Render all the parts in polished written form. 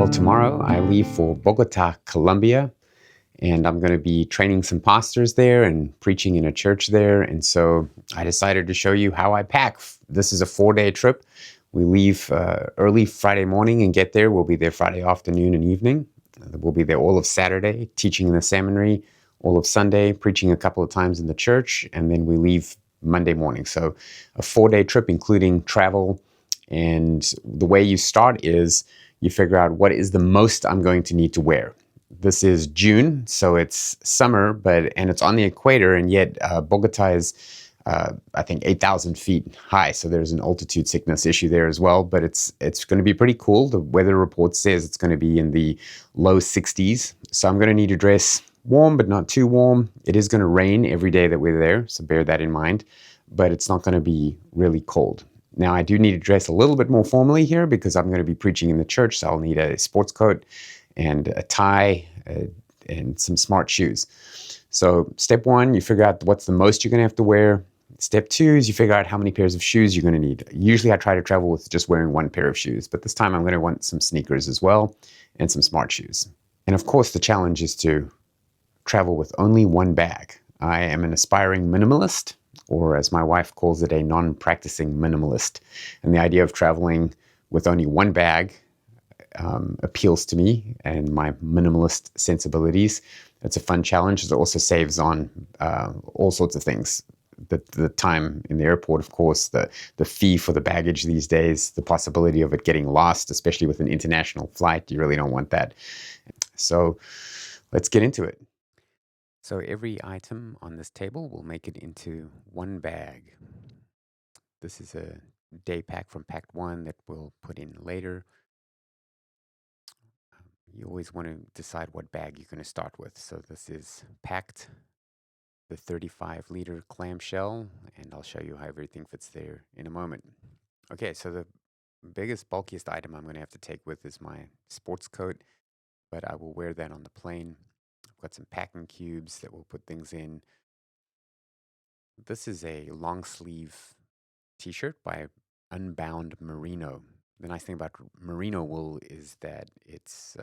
Well, tomorrow I leave for Bogotá, Colombia, and I'm going to be training some pastors there and preaching in a church there. And so I decided to show you how I pack. This is a 4-day trip. We leave early Friday morning and get there. We'll be there Friday afternoon and evening. We'll be there all of Saturday, teaching in the seminary, all of Sunday, preaching a couple of times in the church, and then we leave Monday morning. So a 4-day trip, including travel. And the way you start is you figure out what is the most I'm going to need to wear. This is June, so it's summer, and it's on the equator, and yet Bogota is, I think, 8,000 feet high. So there's an altitude sickness issue there as well. But it's going to be pretty cool. The weather report says it's going to be in the low 60s. So I'm going to need to dress warm, but not too warm. It is going to rain every day that we're there, so bear that in mind. But it's not going to be really cold. Now, I do need to dress a little bit more formally here because I'm going to be preaching in the church, so I'll need a sports coat and a tie and some smart shoes. So step one, you figure out what's the most you're going to have to wear. Step two is you figure out how many pairs of shoes you're going to need. Usually I try to travel with just wearing one pair of shoes, but this time I'm going to want some sneakers as well and some smart shoes. And of course, the challenge is to travel with only one bag. I am an aspiring minimalist, or as my wife calls it, a non-practicing minimalist. And the idea of traveling with only one bag appeals to me and my minimalist sensibilities. It's a fun challenge. It also saves on all sorts of things. The time in the airport, of course, the fee for the baggage these days, the possibility of it getting lost, especially with an international flight. You really don't want that. So let's get into it. So every item on this table will make it into one bag. This is a day pack from Pack 1 that we'll put in later. You always want to decide what bag you're going to start with. So this is packed, the 35-liter clamshell, and I'll show you how everything fits there in a moment. Okay, so the biggest, bulkiest item I'm going to have to take with is my sports coat, but I will wear that on the plane. I've got some packing cubes that we'll put things in. This is a long sleeve t-shirt by Unbound Merino. The nice thing about merino wool is that it's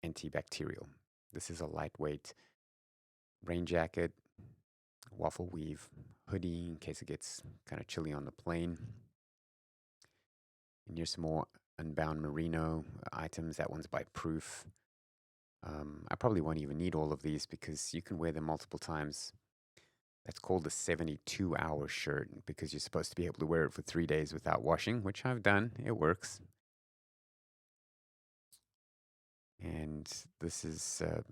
antibacterial. This is a lightweight rain jacket, waffle weave hoodie in case it gets kind of chilly on the plane. And here's some more Unbound Merino items. That one's by Proof. I probably won't even need all of these because you can wear them multiple times. That's called a 72-hour shirt because you're supposed to be able to wear it for 3 days without washing, which I've done. It works. And this is a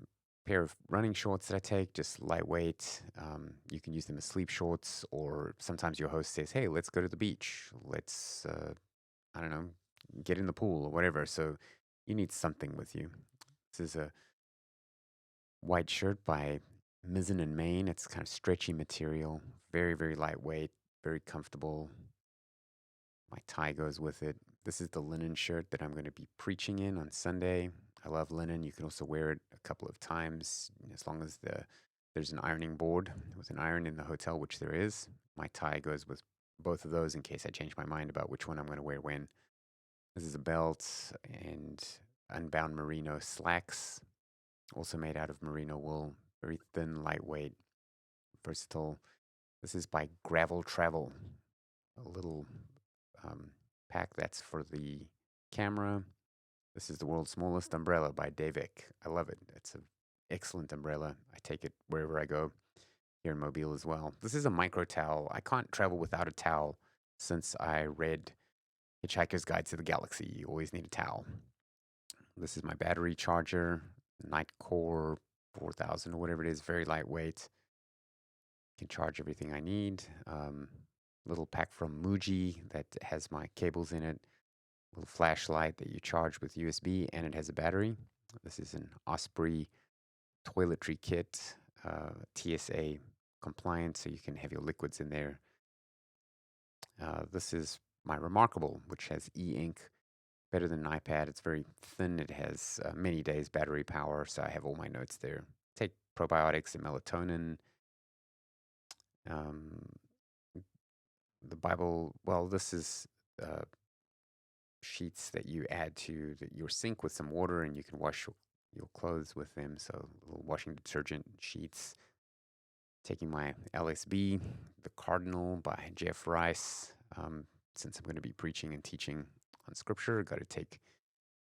pair of running shorts that I take, just lightweight. You can use them as sleep shorts, or sometimes your host says, hey, let's go to the beach. Let's, I don't know, get in the pool or whatever. So you need something with you. This is a white shirt by Mizzen and Main. It's kind of stretchy material, very, very lightweight, very comfortable. My tie goes with it. This is the linen shirt that I'm going to be preaching in on Sunday. I love linen. You can also wear it a couple of times as long as there's an ironing board with an iron in the hotel, which there is. My tie goes with both of those in case I change my mind about which one I'm going to wear when. This is a belt and Unbound Merino slacks, also made out of merino wool, very thin, lightweight, versatile. This is by Gravel Travel, a little pack that's for the camera. This is the world's smallest umbrella by Davik. I love it. It's an excellent umbrella. I take it wherever I go, here in Mobile as well. This is a micro towel. I can't travel without a towel since I read Hitchhiker's Guide to the Galaxy. You always need a towel. This is my battery charger, Nightcore 4000 or whatever it is, very lightweight. Can charge everything I need. Little pack from Muji that has my cables in it. Little flashlight that you charge with USB, and it has a battery. This is an Osprey toiletry kit, TSA compliant, so you can have your liquids in there. This is my Remarkable, which has e-ink, better than an iPad. It's very thin. It has many days battery power, so I have all my notes there. Take probiotics and melatonin. The Bible, well, this is sheets that you add to your sink with some water, and you can wash your clothes with them. So little washing detergent sheets. Taking my LSB, The Cardinal by Jeff Rice. Since I'm going to be preaching and teaching on scripture, got to take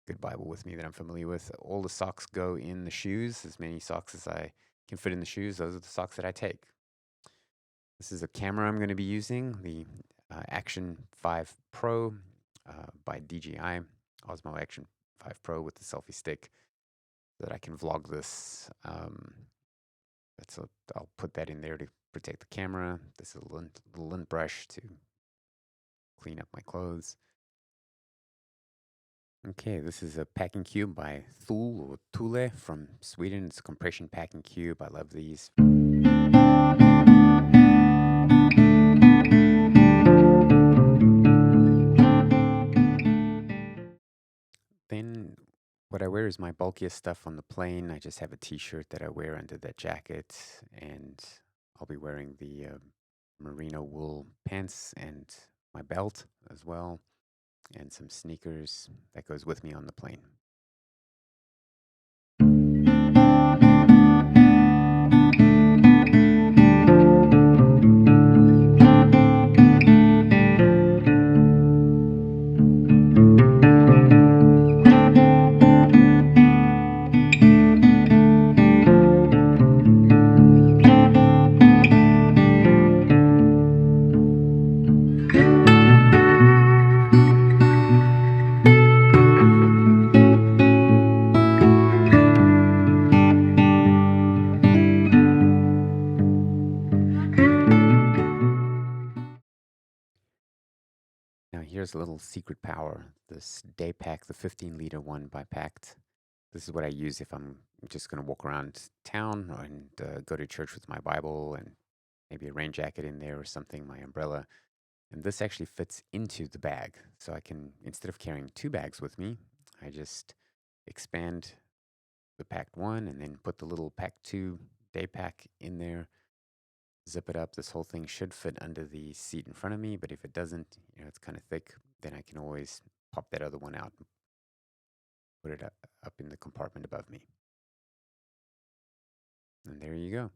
good Bible with me that I'm familiar with. All the socks go in the shoes, as many socks as I can fit in the shoes. Those are the socks that I take. This is a camera I'm going to be using, the Action 5 Pro by DJI, Osmo Action 5 Pro with the selfie stick, so that I can vlog this. I'll put that in there to protect the camera. This is a little lint brush to clean up my clothes. Okay, this is a packing cube by Thule from Sweden. It's a compression packing cube. I love these. Then what I wear is my bulkiest stuff on the plane. I just have a t-shirt that I wear under that jacket, and I'll be wearing the merino wool pants and my belt as well, and some sneakers that goes with me on the plane. Now here's a little secret power. This day pack, the 15-liter one by Pact. This is what I use if I'm just going to walk around town and go to church with my Bible and maybe a rain jacket in there or something, my umbrella. And this actually fits into the bag. So I can, instead of carrying 2 bags with me, I just expand the packed one and then put the little pack 2 day pack in there, zip it up. This whole thing should fit under the seat in front of me, but if it doesn't, it's kind of thick, then I can always pop that other one out and put it up in the compartment above me. And there you go.